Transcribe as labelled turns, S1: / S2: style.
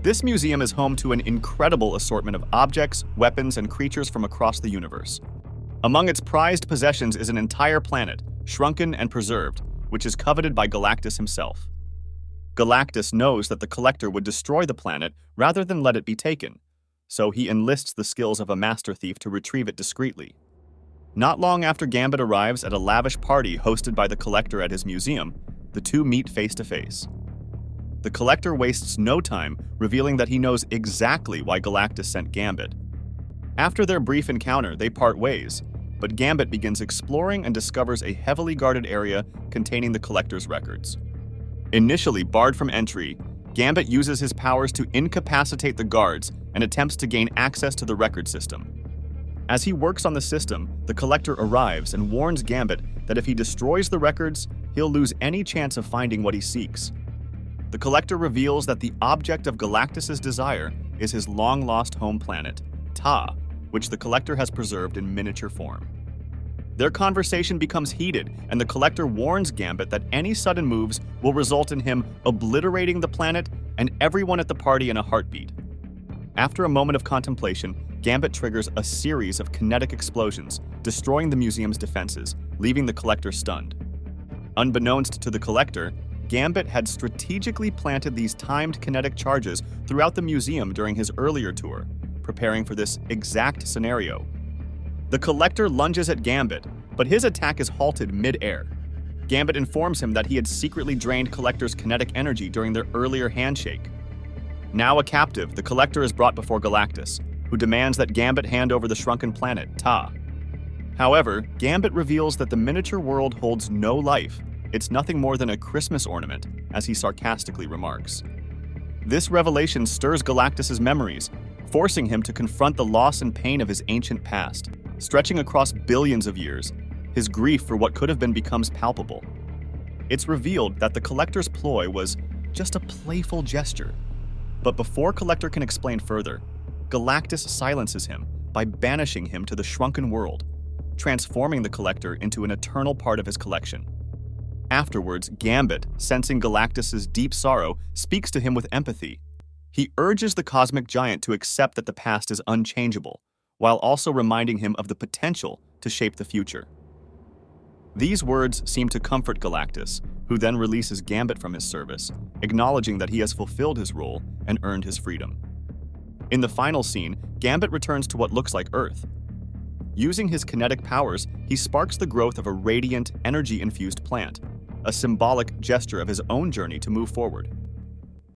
S1: This museum is home to an incredible assortment of objects, weapons, and creatures from across the universe. Among its prized possessions is an entire planet, shrunken and preserved, which is coveted by Galactus himself. Galactus knows that the Collector would destroy the planet rather than let it be taken, so he enlists the skills of a master thief to retrieve it discreetly. Not long after Gambit arrives at a lavish party hosted by the Collector at his museum, the two meet face to face. The Collector wastes no time revealing that he knows exactly why Galactus sent Gambit. After their brief encounter, they part ways, but Gambit begins exploring and discovers a heavily guarded area containing the Collector's records. Initially barred from entry, Gambit uses his powers to incapacitate the guards and attempts to gain access to the record system. As he works on the system, the Collector arrives and warns Gambit that if he destroys the records, he'll lose any chance of finding what he seeks. The Collector reveals that the object of Galactus's desire is his long-lost home planet, Ta, which the Collector has preserved in miniature form. Their conversation becomes heated, and the Collector warns Gambit that any sudden moves will result in him obliterating the planet and everyone at the party in a heartbeat. After a moment of contemplation, Gambit triggers a series of kinetic explosions, destroying the museum's defenses, leaving the Collector stunned. Unbeknownst to the Collector, Gambit had strategically planted these timed kinetic charges throughout the museum during his earlier tour, preparing for this exact scenario. The Collector lunges at Gambit, but his attack is halted mid-air. Gambit informs him that he had secretly drained Collector's kinetic energy during their earlier handshake. Now a captive, the Collector is brought before Galactus, who demands that Gambit hand over the shrunken planet, Ta. However, Gambit reveals that the miniature world holds no life. It's nothing more than a Christmas ornament, as he sarcastically remarks. This revelation stirs Galactus's memories, forcing him to confront the loss and pain of his ancient past. Stretching across billions of years, his grief for what could have been becomes palpable. It's revealed that the Collector's ploy was just a playful gesture. But before Collector can explain further, Galactus silences him by banishing him to the shrunken world, transforming the Collector into an eternal part of his collection. Afterwards, Gambit, sensing Galactus's deep sorrow, speaks to him with empathy. He urges the cosmic giant to accept that the past is unchangeable, while also reminding him of the potential to shape the future. These words seem to comfort Galactus, who then releases Gambit from his service, acknowledging that he has fulfilled his role and earned his freedom. In the final scene, Gambit returns to what looks like Earth. Using his kinetic powers, he sparks the growth of a radiant, energy-infused plant, a symbolic gesture of his own journey to move forward.